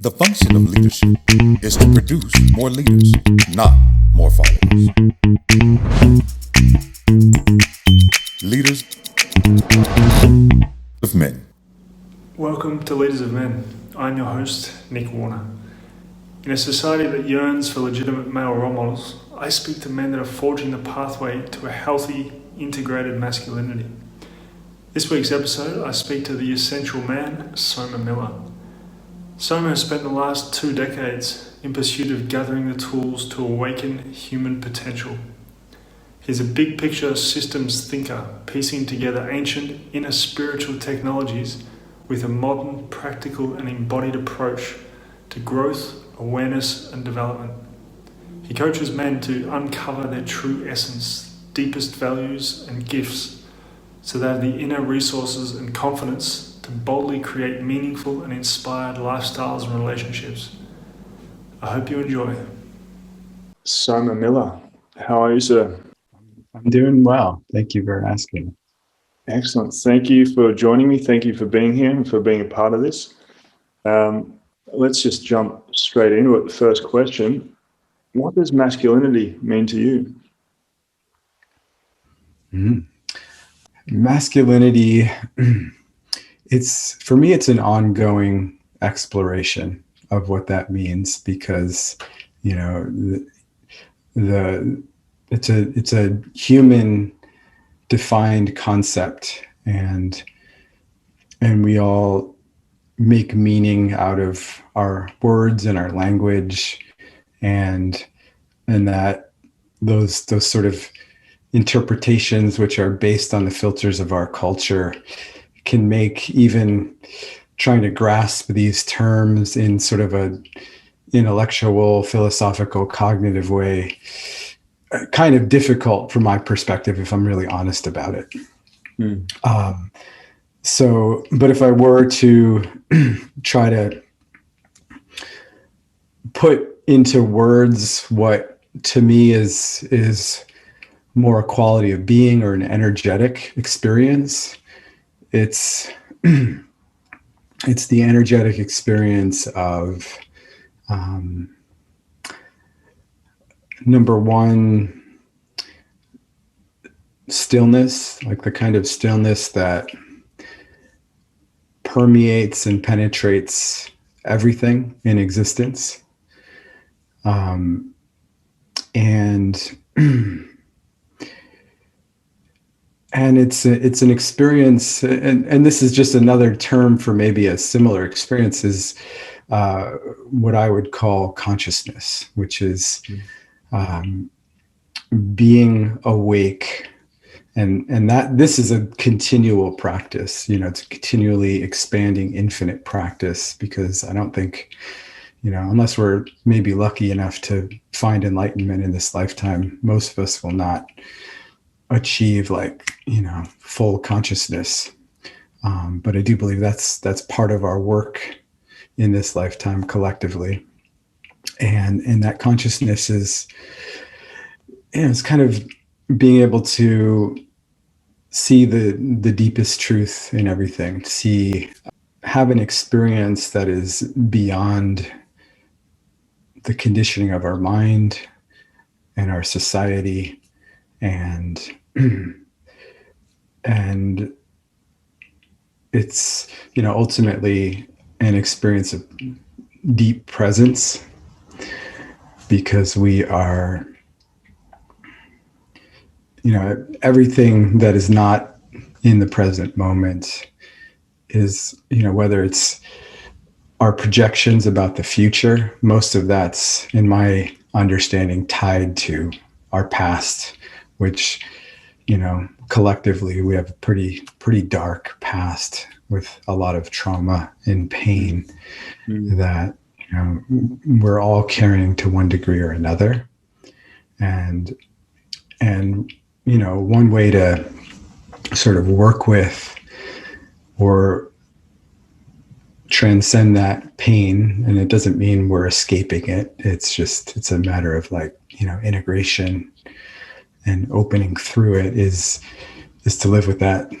The function of leadership is to produce more leaders, not more followers. Leaders of men. Welcome to Leaders of Men. I'm your host, Nick Warner. In a society that yearns for legitimate male role models, I speak to men that are forging the pathway to a healthy, integrated masculinity. This week's episode, I speak to the essential man, Soma Miller. Soma has spent the last 2 decades in pursuit of gathering the tools to awaken human potential. He's a big picture systems thinker, piecing together ancient inner spiritual technologies with a modern, practical and embodied approach to growth, awareness and development. He coaches men to uncover their true essence, deepest values and gifts, so they have the inner resources and confidence to boldly create meaningful and inspired lifestyles and relationships. I hope you enjoy. Soma Miller, how are you, sir? I'm doing well. Thank you for asking. Excellent. Thank you for joining me. Thank you for being here and for being a part of this. Let's just jump straight into it. The first question, what does masculinity mean to you? Masculinity, for me, it's an ongoing exploration of what that means because, it's a human defined concept and we all make meaning out of our words and our language and that those sort of interpretations which are based on the filters of our culture can make even trying to grasp these terms in sort of a intellectual, philosophical, cognitive way kind of difficult from my perspective, if I'm really honest about it. But if I were to try to put into words what to me is more a quality of being or an energetic experience, it's the energetic experience of number one, stillness, like the kind of stillness that permeates and penetrates everything in existence. And it's an experience, and this is just another term for maybe a similar experience, is what I would call consciousness, which is being awake, and that this is a continual practice. It's a continually expanding, infinite practice, because I don't think, unless we're maybe lucky enough to find enlightenment in this lifetime, most of us will not achieve full consciousness. But I do believe that's part of our work in this lifetime collectively. And that consciousness is, it's kind of being able to see the deepest truth in everything, have an experience that is beyond the conditioning of our mind and our society, and it's ultimately an experience of deep presence, because we are, everything that is not in the present moment is, whether it's our projections about the future, most of that's, in my understanding, tied to our past, which, collectively we have a pretty dark past with a lot of trauma and pain that, we're all carrying to one degree or another. And one way to sort of work with or transcend that pain, and it doesn't mean we're escaping it, it's a matter of integration and opening through it, is to live with that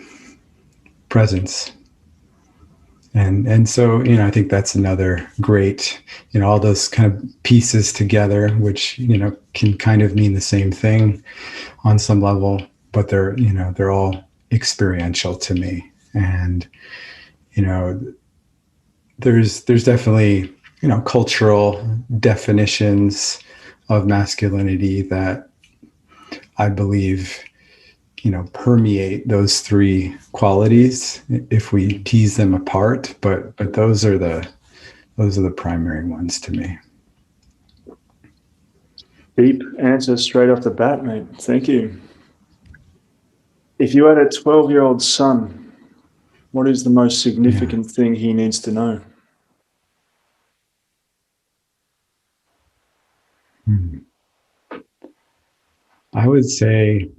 presence And so, I think that's another great, all those kind of pieces together, which, can kind of mean the same thing on some level, but they're all experiential to me. And, there's definitely, cultural definitions of masculinity that I believe, permeate those three qualities if we tease them apart. But those are the primary ones to me. Deep answer straight off the bat, mate. Thank you. If you had a 12-year-old son, what is the most significant thing he needs to know? I would say,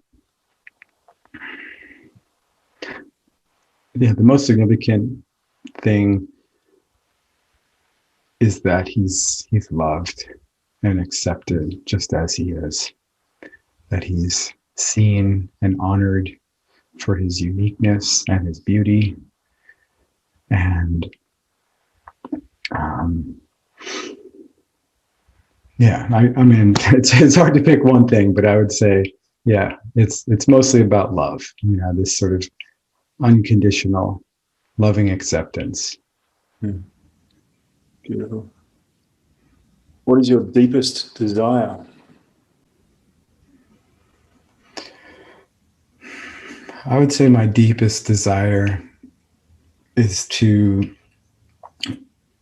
the most significant thing is that he's loved and accepted just as he is, that he's seen and honored for his uniqueness and his beauty. And I mean, it's hard to pick one thing, but I would say, it's mostly about love, this sort of unconditional loving acceptance. Beautiful. What is your deepest desire? I would say my deepest desire is to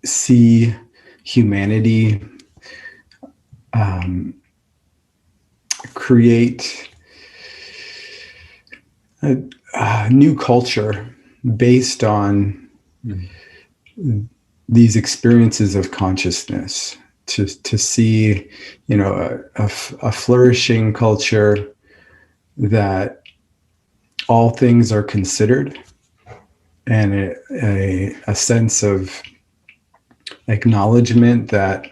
see humanity create a new culture based on these experiences of consciousness, to see, a flourishing culture that all things are considered, and a sense of acknowledgement that,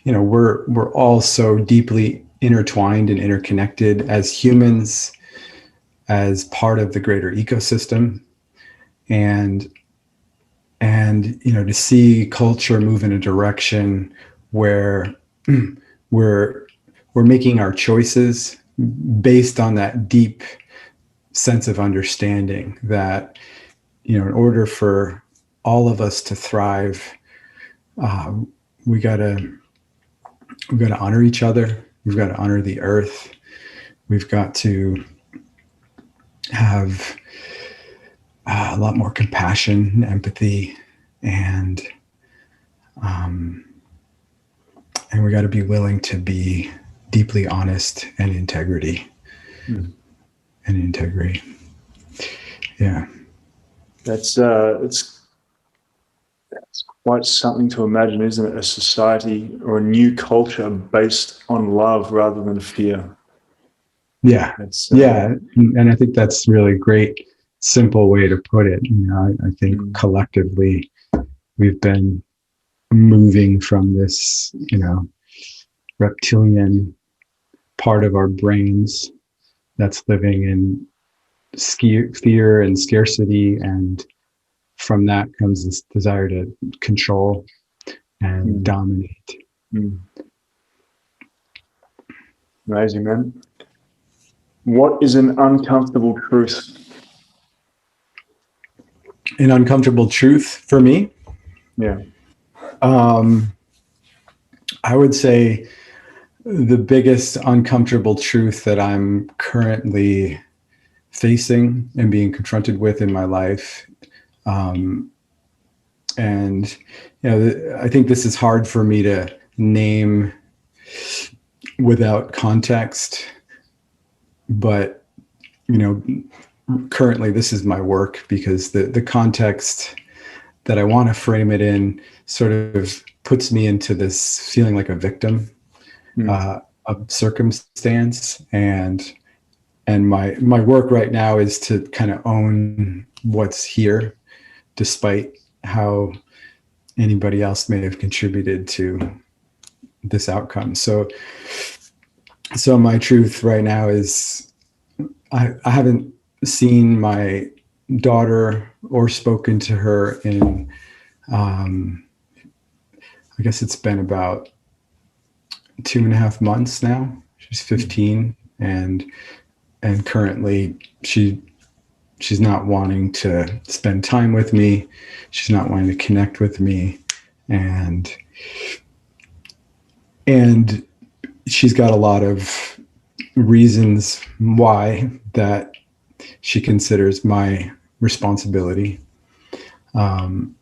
we're all so deeply intertwined and interconnected as humans, as part of the greater ecosystem, and to see culture move in a direction where we're making our choices based on that deep sense of understanding that, in order for all of us to thrive, we gotta honor each other. We've got to honor the earth. We've got to have a lot more compassion and empathy, and we got to be willing to be deeply honest and integrity. Yeah. That's quite something to imagine, isn't it? A society or a new culture based on love rather than fear. Yeah. And I think that's really a great, simple way to put it. I think collectively we've been moving from this, reptilian part of our brains that's living in fear and scarcity, and from that comes this desire to control and dominate. Amazing, man. What is an uncomfortable truth? An uncomfortable truth for me? Yeah. I would say the biggest uncomfortable truth that I'm currently facing and being confronted with in my life, and I think this is hard for me to name without context, but currently this is my work, because the context that I want to frame it in sort of puts me into this feeling like a victim of circumstance, and my work right now is to kind of own what's here, despite how anybody else may have contributed to this outcome. So my truth right now is I haven't seen my daughter or spoken to her in I guess it's been about 2.5 months now. She's 15, and currently she's not wanting to spend time with me. She's not wanting to connect with me, and she's got a lot of reasons why that she considers my responsibility. And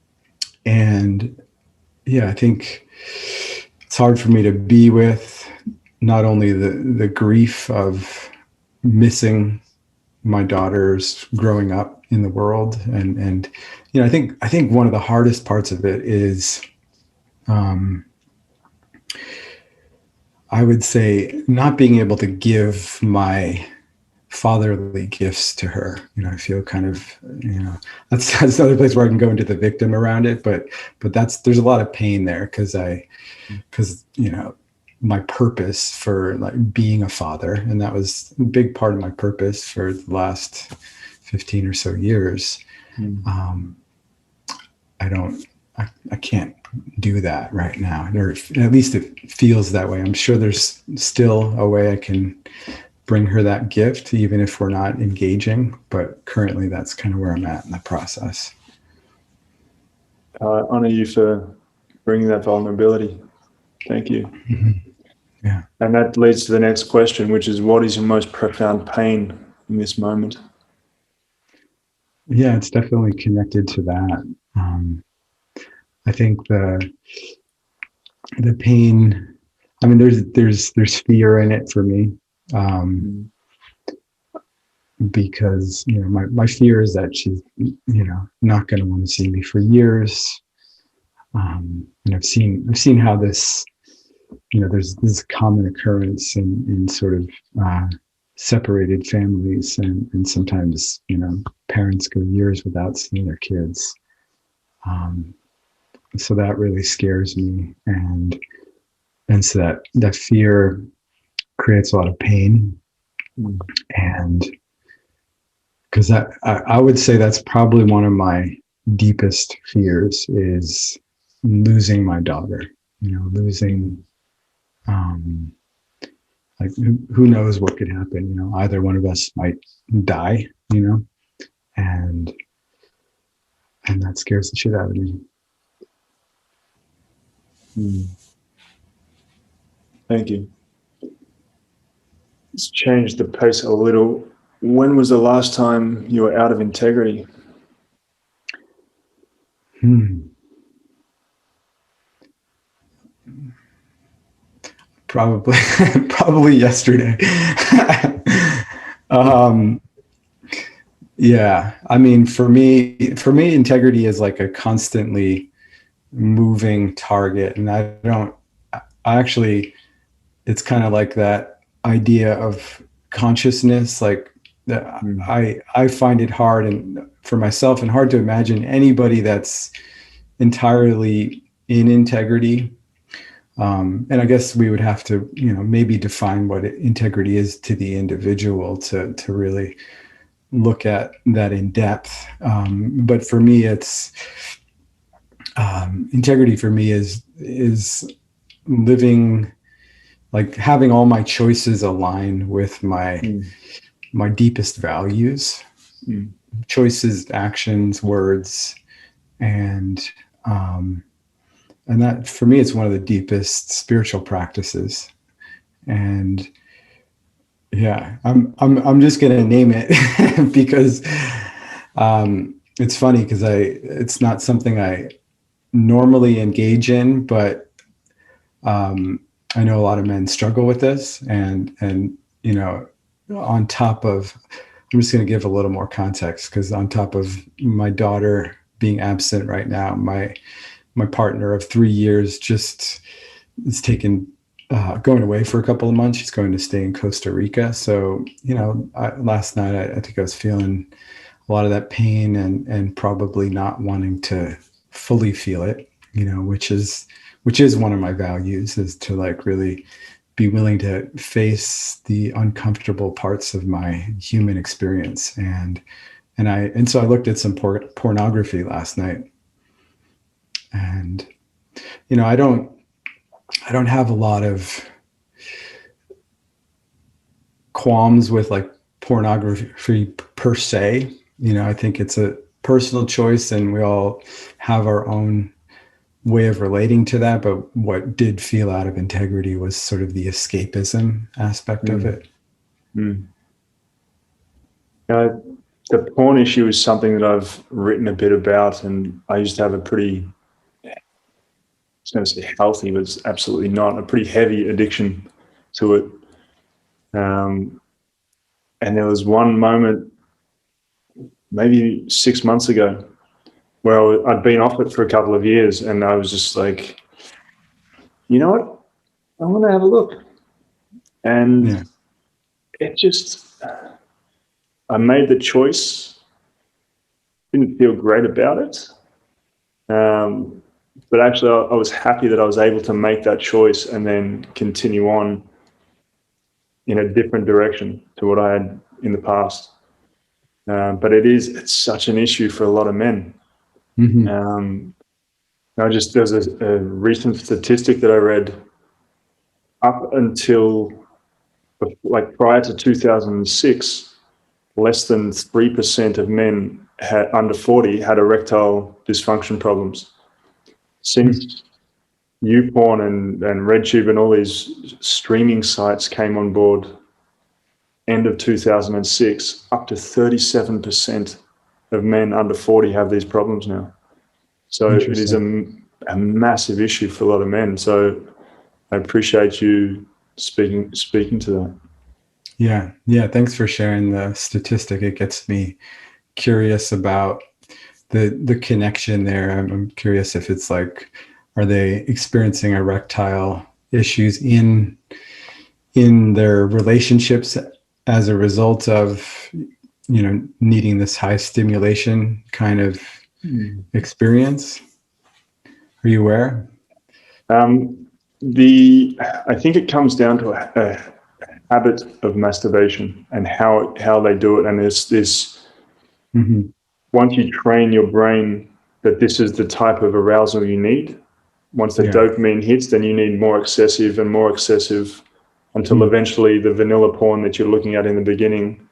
yeah, I think it's hard for me to be with not only the grief of missing my daughters growing up in the world, and you know, I think one of the hardest parts of it is, I would say, not being able to give my fatherly gifts to her. You know, I feel kind of, you know, that's another place where I can go into the victim around it, but there's a lot of pain there because you know, my purpose for like being a father, and that was a big part of my purpose for the last 15 or so years. I can't do that right now, or at least it feels that way. I'm sure there's still a way I can bring her that gift, even if we're not engaging, but currently that's kind of where I'm at in the process. I honor you for bringing that vulnerability. Thank you. Mm-hmm. Yeah. And that leads to the next question, which is, what is your most profound pain in this moment? Yeah, it's definitely connected to that. I think the pain, I mean, there's fear in it for me. Because, you know, my fear is that she's, you know, not going to want to see me for years. And I've seen how this, you know, there's this common occurrence in sort of separated families, and sometimes, you know, parents go years without seeing their kids. So that really scares me, and so that fear creates a lot of pain. And because I would say that's probably one of my deepest fears, is losing my daughter. You know, losing, like, who knows what could happen. You know, either one of us might die. You know, and that scares the shit out of me. Thank you. Let's change the pace a little. When was the last time you were out of integrity? Probably yesterday. Yeah, I mean, for me, integrity is like a constantly moving target, and I actually, it's kind of like that idea of consciousness, like that. I find it hard, and for myself, and hard to imagine anybody that's entirely in integrity. And I guess we would have to, you know, maybe define what integrity is to the individual to really look at that in depth. But for me, it's integrity for me is living, like having all my choices align with my deepest values, choices, actions, words, and that for me, it's one of the deepest spiritual practices. And yeah, I'm just gonna name it because it's funny because it's not something I normally engage in, but I know a lot of men struggle with this, and you know, on top of, I'm just going to give a little more context, because on top of my daughter being absent right now, my partner of 3 years just is going away for a couple of months. She's going to stay in Costa Rica. So, you know, last night I think I was feeling a lot of that pain and probably not wanting to fully feel it, you know, which is one of my values, is to like really be willing to face the uncomfortable parts of my human experience. And so I looked at some pornography last night, I don't have a lot of qualms with like pornography per se. I think it's a personal choice and we all have our own way of relating to that. But what did feel out of integrity was sort of the escapism aspect of it. Mm. The porn issue is something that I've written a bit about, and I used to have a pretty, I was going to say healthy, but it's absolutely not, a pretty heavy addiction to it. And there was one moment, maybe 6 months ago, where I'd been off it for a couple of years, and I was just like, you know what? I want to have a look. And it just, I made the choice. Didn't feel great about it. But actually, I was happy that I was able to make that choice and then continue on in a different direction to what I had in the past. But it's such an issue for a lot of men. Mm-hmm. There's a recent statistic that I read. Up until like prior to 2006, less than 3% of men under 40 had erectile dysfunction problems. Since YouPorn and RedTube and all these streaming sites came on board, end of 2006, up to 37% of men under 40 have these problems now. So it is a massive issue for a lot of men. So I appreciate you speaking to that. Yeah. Thanks for sharing the statistic. It gets me curious about the connection there. I'm curious if it's like, are they experiencing erectile issues in their relationships as a result of, needing this high stimulation kind of experience? Are you aware? I think it comes down to a habit of masturbation and how they do it. And there's this, once you train your brain that this is the type of arousal you need, once the dopamine hits, then you need more excessive until eventually the vanilla porn that you're looking at in the beginning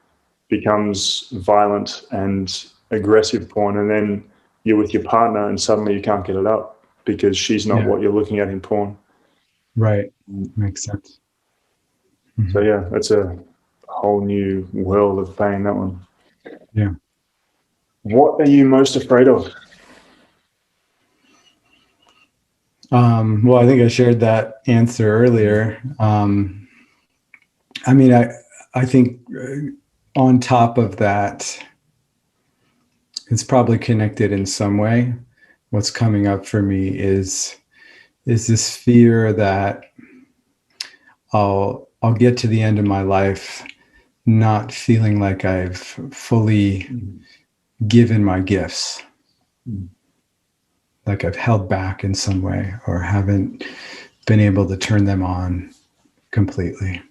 becomes violent and aggressive porn. And then you're with your partner and suddenly you can't get it up because she's not what you're looking at in porn. Right. Makes sense. So yeah, that's a whole new world of pain, that one. Yeah. What are you most afraid of? Well, I think I shared that answer earlier. I think on top of that, it's probably connected in some way. What's coming up for me is this fear that I'll get to the end of my life not feeling like I've fully given my gifts, like I've held back in some way or haven't been able to turn them on completely.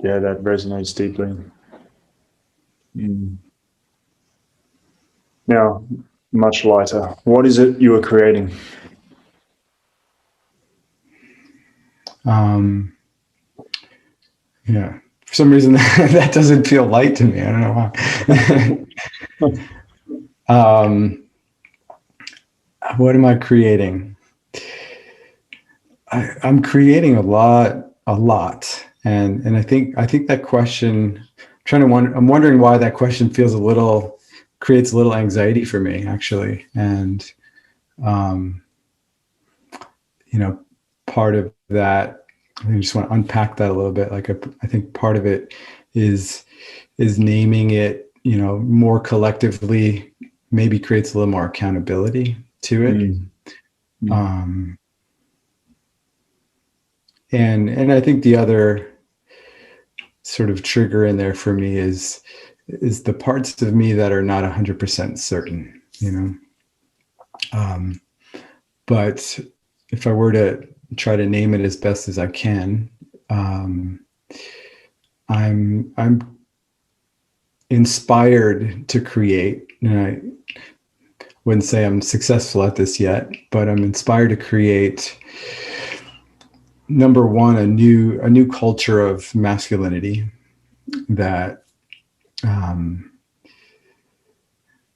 Yeah, that resonates deeply. Now, much lighter. What is it you are creating? Yeah, for some reason that doesn't feel light to me. I don't know why. What am I creating? I'm creating a lot, and I think that question. I'm wondering why that question creates a little anxiety for me, actually, and part of that. I just want to unpack that a little bit. Like I think part of it is naming it, more collectively, maybe creates a little more accountability to it. And I think the other sort of trigger in there for me is the parts of me that are not 100% certain, but if I were to try to name it as best as I can, I'm inspired to create. wouldn't say I'm successful at this yet, but I'm inspired to create, number one, a new culture of masculinity that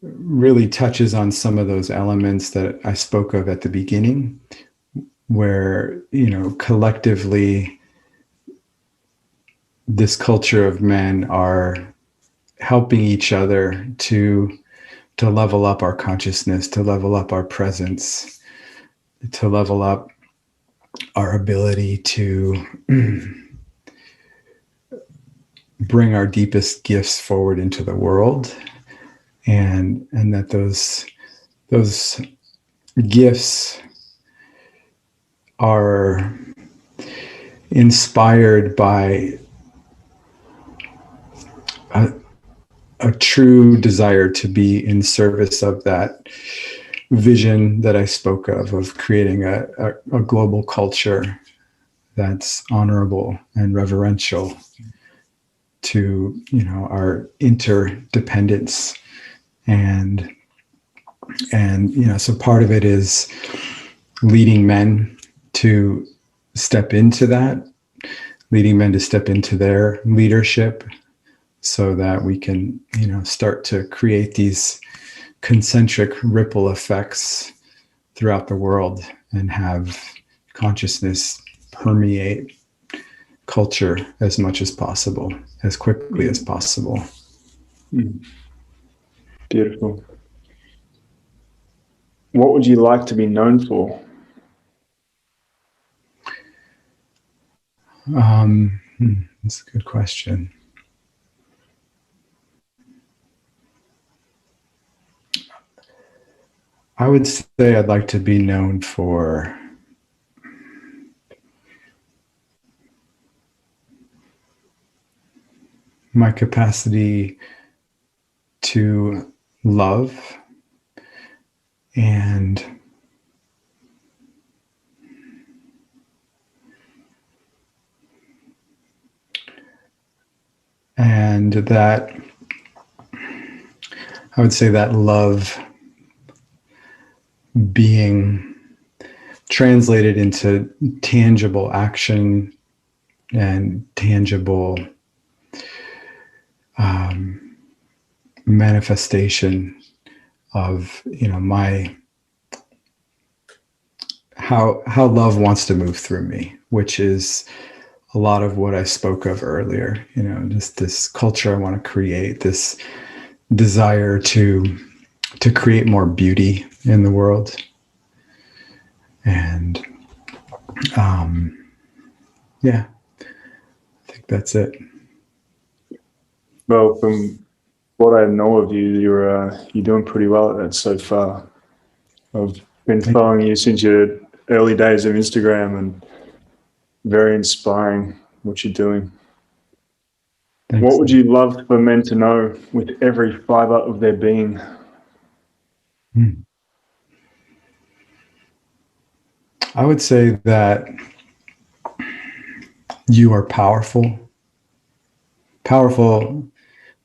really touches on some of those elements that I spoke of at the beginning, where, collectively, this culture of men are helping each other to level up our consciousness, to level up our presence, to level up our ability to bring our deepest gifts forward into the world, and that those gifts are inspired by a true desire to be in service of that vision that I spoke of creating a global culture that's honorable and reverential to, our interdependence. And so part of it is leading men to step into that, leading men to step into their leadership, so that we can, start to create these concentric ripple effects throughout the world and have consciousness permeate culture as much as possible, as quickly as possible. Beautiful. What would you like to be known for? That's a good question. I would say I'd like to be known for my capacity to love and that I would say that love being translated into tangible action and tangible manifestation of, my how love wants to move through me, which is a lot of what I spoke of earlier. Just this culture I want to create, this desire to create more beauty in the world. And I think that's it. Well, from what I know of you, you're doing pretty well at that so far. I've been following you since your early days of Instagram, and very inspiring what you're doing. Thanks. What would you love for men to know with every fiber of their being? I would say that you are powerful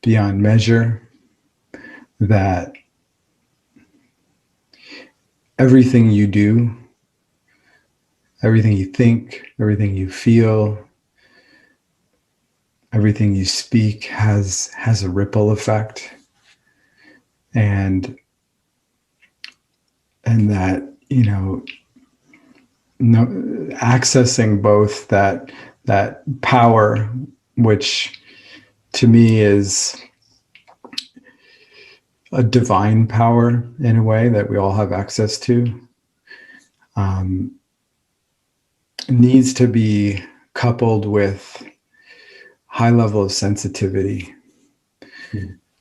beyond measure, that everything you do, everything you think, everything you feel, everything you speak has a ripple effect, and that, accessing both that power, which to me is a divine power in a way that we all have access to, needs to be coupled with high level of sensitivity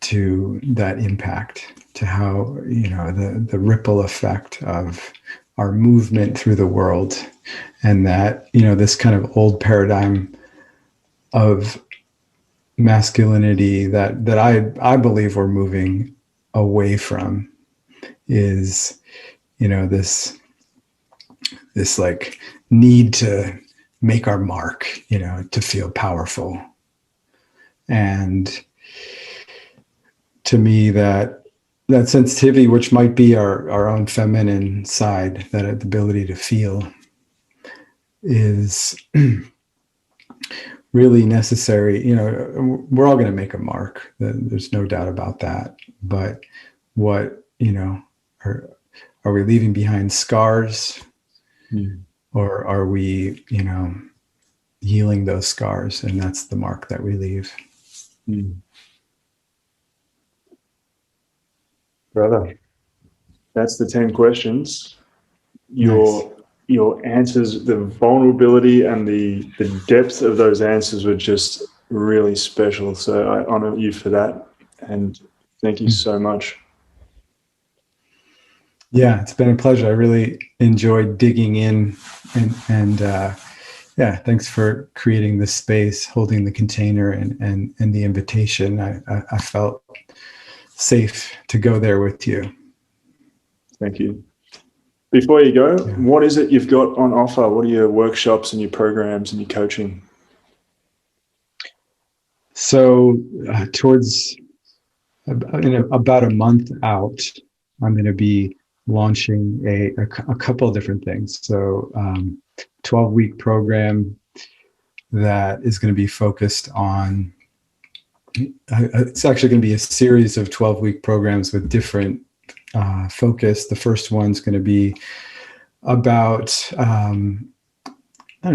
to that impact, to how, the ripple effect of our movement through the world, and that, this kind of old paradigm of masculinity that I believe we're moving away from is, this like need to make our mark, to feel powerful. And to me, that that sensitivity, which might be our own feminine side, that ability to feel, is really necessary. You know, we're all going to make a mark. There's no doubt about that. But what, you know, are we leaving behind scars, or are we, you know, healing those scars? And that's the mark that we leave. Brother, that's the 10 questions. Nice. Your answers, the vulnerability and the depth of those answers were just really special. So I honor you for that. And thank you so much. Yeah, it's been a pleasure. I really enjoyed digging in, and yeah, thanks for creating this space, holding the container and the invitation. I felt safe to go there with you. Thank you. Before you go, what is it you've got on offer? What are your workshops and your programs and your coaching? So towards about a month out, I'm going to be launching a couple of different things. So 12-week program that is going to be focused on, it's actually going to be a series of 12-week programs with different focus. The first one's going to be about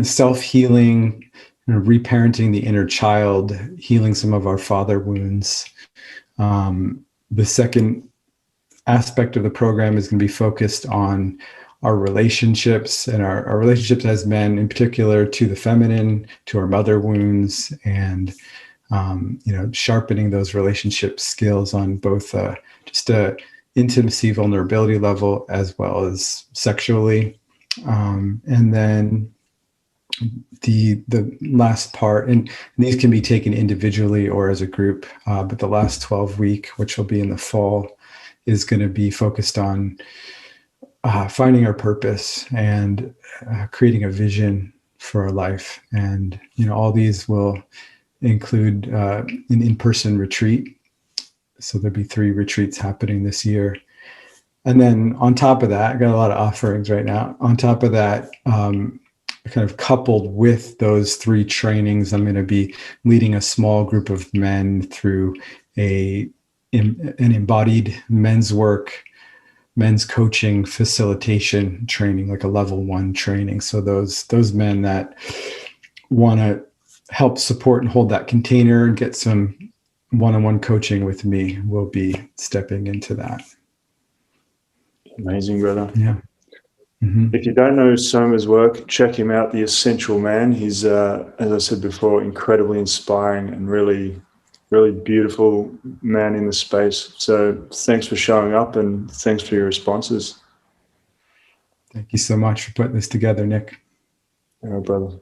self-healing, reparenting the inner child, healing some of our father wounds. The second aspect of the program is going to be focused on our relationships, and our relationships as men, in particular to the feminine, to our mother wounds, and sharpening those relationship skills on both just a intimacy, vulnerability level, as well as sexually. And then the last part, and these can be taken individually or as a group, but the last 12-week, which will be in the fall, is going to be focused on finding our purpose and creating a vision for our life. And, all these will include an in-person retreat. So there'll be 3 retreats happening this year. And then on top of that, I got a lot of offerings right now. On top of that, kind of coupled with those 3 trainings, I'm going to be leading a small group of men through an embodied men's work, men's coaching facilitation training, like a level 1 training. So those men that want to help support and hold that container and get some one-on-one coaching with me will be stepping into that. Amazing, brother. Yeah. Mm-hmm. If you don't know Soma's work, check him out, The Essential Man. He's, as I said before, incredibly inspiring and really, really beautiful man in the space. So thanks for showing up, and thanks for your responses. Thank you so much for putting this together, Nick. All right, brother.